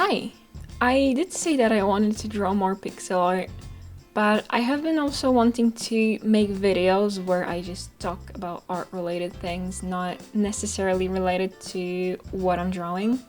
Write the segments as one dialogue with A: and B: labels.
A: Hi! I did say that I wanted to draw more pixel art, but I have been also wanting to make videos where I just talk about art-related things, not necessarily related to what I'm drawing.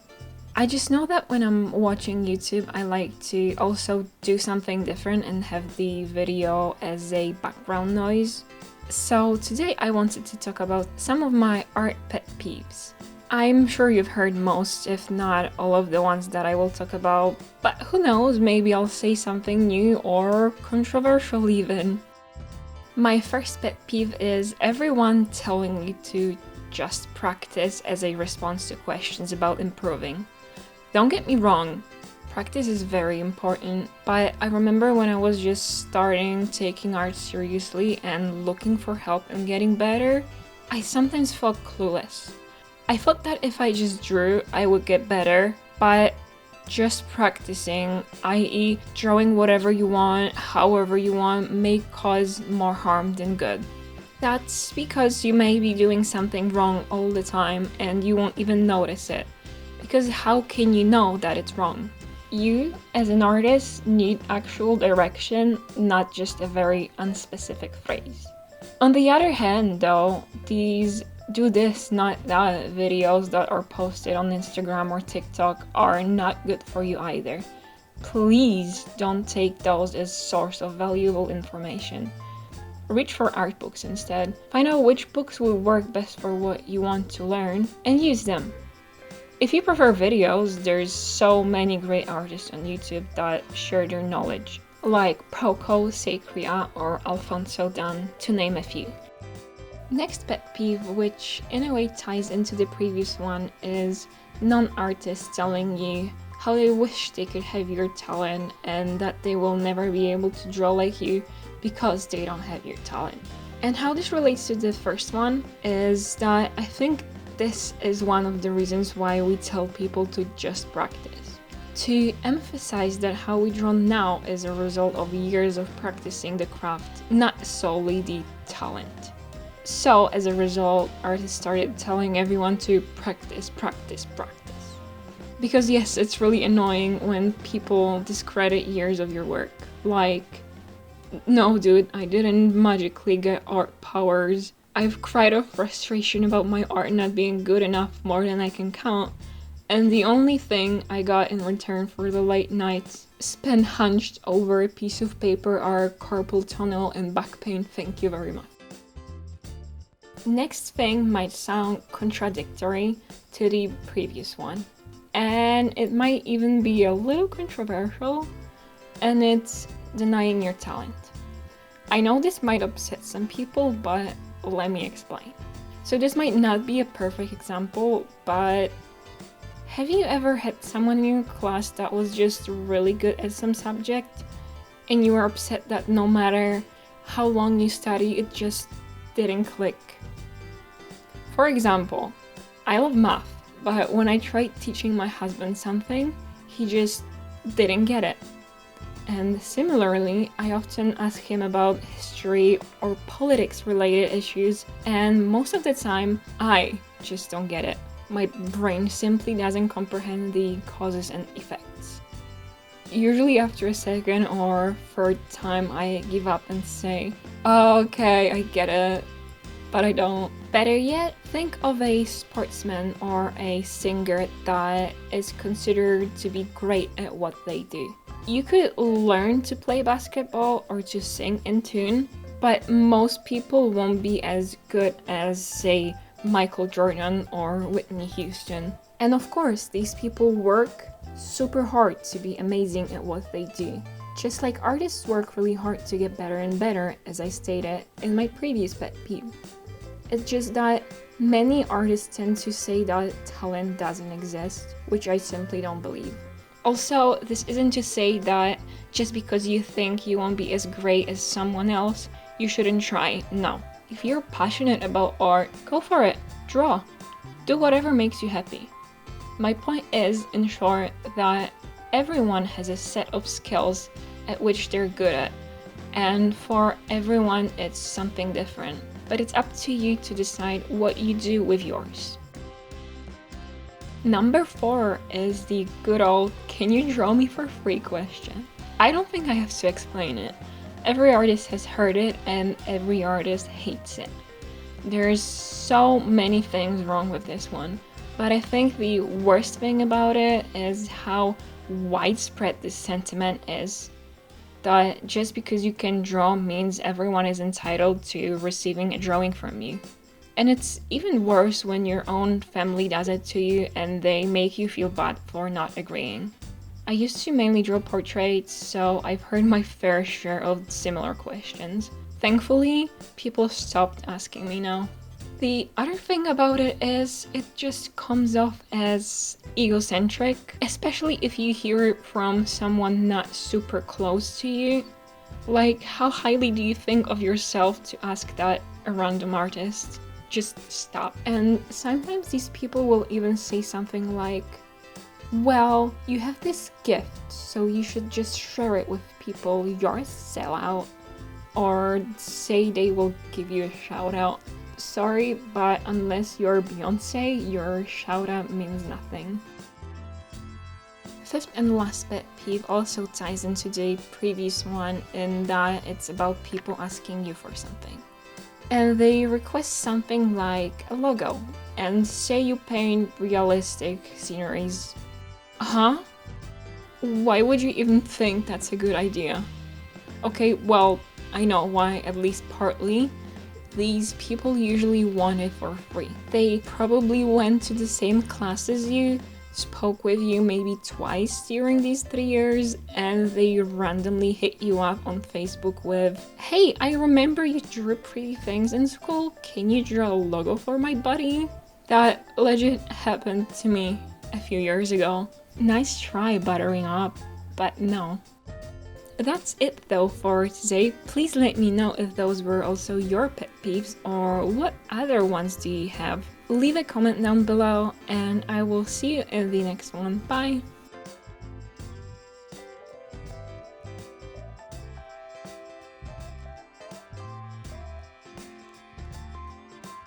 A: I just know that when I'm watching YouTube, I like to also do something different and have the video as a background noise. So today I wanted to talk about some of my art pet peeves. I'm sure you've heard most, if not all of the ones that I will talk about, but who knows, maybe I'll say something new or controversial even. My first pet peeve is everyone telling you to just practice as a response to questions about improving. Don't get me wrong, practice is very important, but I remember when I was just starting taking art seriously and looking for help in getting better, I sometimes felt clueless. I thought that if I just drew, I would get better, but just practicing, i.e. drawing whatever you want, however you want, may cause more harm than good. That's because you may be doing something wrong all the time and you won't even notice it. Because how can you know that it's wrong? You, as an artist, need actual direction, not just a very unspecific phrase. On the other hand, though, these do this, not that videos that are posted on Instagram or TikTok are not good for you either. Please don't take those as source of valuable information. Reach for art books instead. Find out which books will work best for what you want to learn and use them. If you prefer videos, there's so many great artists on YouTube that share their knowledge, like Proco, Secria, or Alfonso Dan, to name a few. Next pet peeve, which in a way ties into the previous one, is non-artists telling you how they wish they could have your talent and that they will never be able to draw like you because they don't have your talent. And how this relates to the first one is that I think this is one of the reasons why we tell people to just practice. To emphasize that how we draw now is a result of years of practicing the craft, not solely the talent. So, as a result, artists started telling everyone to practice. Because yes, it's really annoying when people discredit years of your work. Like, no dude, I didn't magically get art powers. I've cried of frustration about my art not being good enough more than I can count. And the only thing I got in return for the late nights spent hunched over a piece of paper are carpal tunnel and back pain, thank you very much. Next thing might sound contradictory to the previous one, and it might even be a little controversial, and it's denying your talent. I know this might upset some people, but let me explain. So this might not be a perfect example, but have you ever had someone in your class that was just really good at some subject, and you were upset that no matter how long you study, it just didn't click? For example, I love math, but when I tried teaching my husband something, he just didn't get it. And similarly, I often ask him about history or politics related issues, and most of the time, I just don't get it. My brain simply doesn't comprehend the causes and effects. Usually after a second or third time, I give up and say, "Oh, okay, I get it," but I don't. Better yet, think of a sportsman or a singer that is considered to be great at what they do. You could learn to play basketball or to sing in tune, but most people won't be as good as, say, Michael Jordan or Whitney Houston. And of course, these people work super hard to be amazing at what they do. Just like artists work really hard to get better and better, as I stated in my previous pet peeve. It's just that many artists tend to say that talent doesn't exist, which I simply don't believe. Also, this isn't to say that just because you think you won't be as great as someone else, you shouldn't try. No. If you're passionate about art, go for it. Draw. Do whatever makes you happy. My point is, in short, that everyone has a set of skills at which they're good at. And for everyone, it's something different. But it's up to you to decide what you do with yours. Number 4 is the good old "can you draw me for free" question. I don't think I have to explain it. Every artist has heard it and every artist hates it. There's so many things wrong with this one, but I think the worst thing about it is how widespread this sentiment is. That just because you can draw means everyone is entitled to receiving a drawing from you. And it's even worse when your own family does it to you and they make you feel bad for not agreeing. I used to mainly draw portraits, so I've heard my fair share of similar questions. Thankfully, people stopped asking me now. The other thing about it is it just comes off as egocentric, especially if you hear it from someone not super close to you. Like, how highly do you think of yourself to ask that a random artist? Just stop. And sometimes these people will even say something like, well, you have this gift, so you should just share it with people, you're a sellout. Or say they will give you a shout out. Sorry, but unless you're Beyonce, your shout out means nothing. Fifth and last pet peeve also ties into the previous one in that it's about people asking you for something. And they request something like a logo, and say you paint realistic sceneries. Huh? Why would you even think that's a good idea? Okay, well, I know why, at least partly. These people usually want it for free. They probably went to the same class as you, spoke with you maybe twice during these 3 years, and they randomly hit you up on Facebook with, hey, I remember you drew pretty things in school, can you draw a logo for my buddy? That legit happened to me a few years ago. Nice try buttering up, but no. That's it though for today. Please let me know if those were also your pet peeves or what other ones do you have. Leave a comment down below and I will see you in the next one. Bye!